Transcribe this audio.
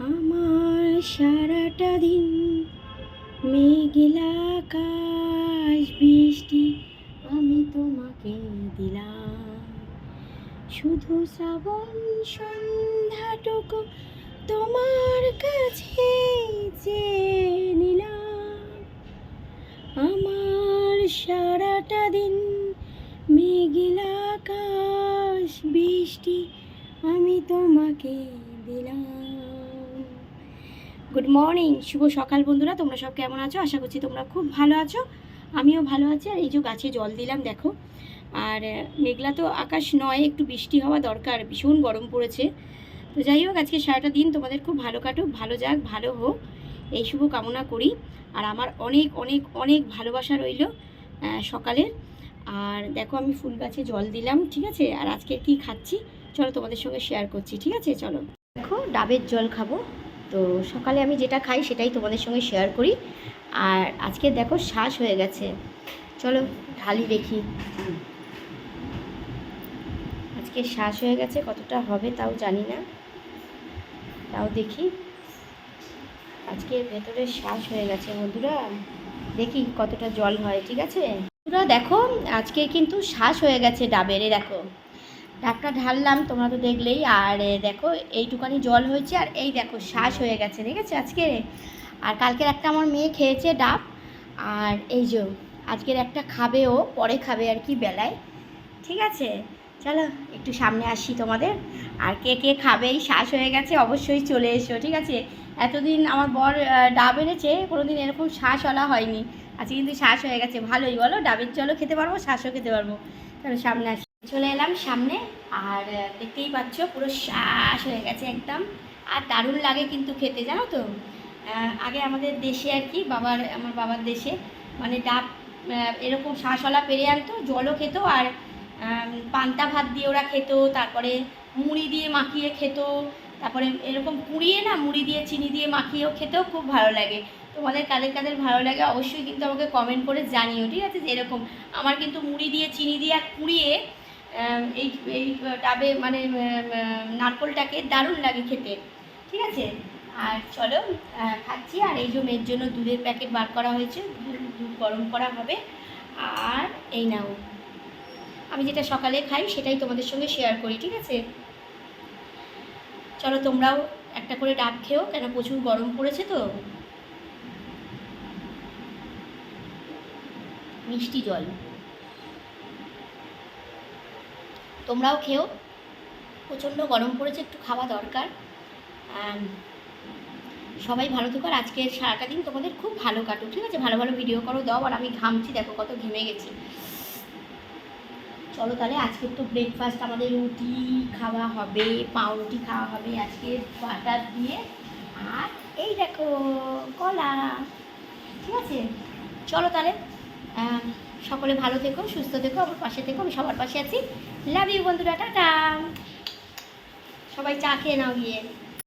আমার সারাটা দিন মেঘলা আকাশ বৃষ্টি আমি তোমাকে দিলাম, শুধু শ্রাবণ সন্ধ্যাটুকু তোমার কাছে চেয়ে নিলাম। আমার সারাটা দিন মেঘলা আকাশ বৃষ্টি আমি তোমাকে দিলাম। গুড মর্নিং, শুভ সকাল বন্ধুরা। তোমরা সব কেমন আছো? আশা করছি তোমরা খুব ভালো আছো, আমিও ভালো আছি। আর এই যে গাছে জল দিলাম দেখো। আর মেঘলা তো আকাশ নয়, একটু বৃষ্টি হওয়া দরকার, ভীষণ গরম পড়েছে। তো যাই হোক, আজকে সারাটা দিন তোমাদের খুব ভালো কাটুক, ভালো যাক, ভালো হোক, এই শুভ কামনা করি। আর আমার অনেক অনেক অনেক ভালোবাসা রইল সকালের। আর দেখো আমি ফুল গাছে জল দিলাম, ঠিক আছে। আর আজকে কি খাচ্ছি চলো তোমাদের সঙ্গে শেয়ার করছি, ঠিক আছে। চলো দেখো, ডাবের জল খাবো। তো সকালে আমি যেটা খাই সেটাই তোমাদের সঙ্গে শেয়ার করি। আর আজকে দেখো শ্বাস হয়ে গেছে, চলো ঢালি দেখি। আজকে শ্বাস হয়ে গেছে, কতটা হবে তাও জানি না, তাও দেখি। আজকে ভেতরে শ্বাস হয়ে গেছে বন্ধুরা, দেখি কতটা জল হয়, ঠিক আছে বন্ধুরা। দেখো আজকে কিন্তু শ্বাস হয়ে গেছে ডাবের, দেখো ডাবটা ঢাললাম, তোমরা তো দেখলেই। আর দেখো এইটুকানি জল হয়েছে, আর এই দেখো শ্বাস হয়ে গেছে, দেখেছো আজকে। আর কালকের একটা আমার মেয়ে খেয়েছে ডাব, আর এই যে আজকের একটা খাবে, ও পরে খাবে আর কি বেলায়, ঠিক আছে। চলো একটু সামনে আসি তোমাদের। আর কে কে খাবে এই শ্বাস হয়ে গেছে অবশ্যই চলে এসো, ঠিক আছে। এতদিন আমার বর ডাব এনেছে, কোনোদিন এরকম শ্বাসওয়ালা হয়নি, আজকে কিন্তু শ্বাস হয়ে গেছে। ভালোই বলো, ডাবের জলও খেতে পারবো, শ্বাসও খেতে পারবো। চলো সামনে আসি, চলে এলাম সামনে। আর দেখতেই পাচ্ছ পুরো শ্বাস হয়ে গেছে একদম। আর দারুণ লাগে কিন্তু খেতে, জানো তো। আগে আমাদের দেশে আর কি, আমার বাবার দেশে মানে ডাব এরকম শ্বাসওয়ালা পেরে আনতো, জলও খেত, আর পান্তা ভাত দিয়ে ওরা খেত, তারপরে মুড়ি দিয়ে মাখিয়ে খেত, তারপরে এরকম পুড়িয়ে না মুড়ি দিয়ে চিনি দিয়ে মাখিয়েও খেতেও খুব ভালো লাগে। তোমাদের কাদের কাদের ভালো লাগে অবশ্যই কিন্তু আমাকে কমেন্ট করে জানিও, ঠিক আছে। যে এরকম আমার কিন্তু মুড়ি দিয়ে চিনি দিয়ে আর পুড়িয়ে এই এই ডাবে মানে নারকোলটাকে দারুণ লাগে খেতে, ঠিক আছে। আর চলো খাচ্ছি। আর এই যে মেয়ের জন্য দুধের প্যাকেট বার করা হয়েছে, দুধ গরম করা হবে। আর এই নাও, আমি যেটা সকালে খাই সেটাই তোমাদের সঙ্গে শেয়ার করি, ঠিক আছে। চলো তোমরাও একটা করে ডাব খেও, কেন প্রচুর গরম পড়েছে তো। মিষ্টি জল তোমরাও খেও, প্রচণ্ড গরম পড়েছে, একটু খাওয়া দরকার। সবাই ভালো থেকো। আর আজকের সারাটা দিন তোমাদের খুব ভালো কাটুক, ঠিক আছে। ভালো ভালো ভিডিও করো, দাও। আর আমি ঘামছি, দেখো কত ঘেমে গেছি। চলো তাহলে আজকের তো ব্রেকফাস্ট আমাদের রুটি খাওয়া হবে, পাউরুটি খাওয়া হবে আজকে বাটার দিয়ে। আর এই দেখো কলা, ঠিক আছে। চলো তাহলে সকলে ভালো থেকো, সুস্থ থেকো, আমার পাশে থেকো, আমি সবার পাশে আছি। লাভ ইউ বন্ধুরা, টাটা। সবাই চা খেয়ে নাও গিয়ে।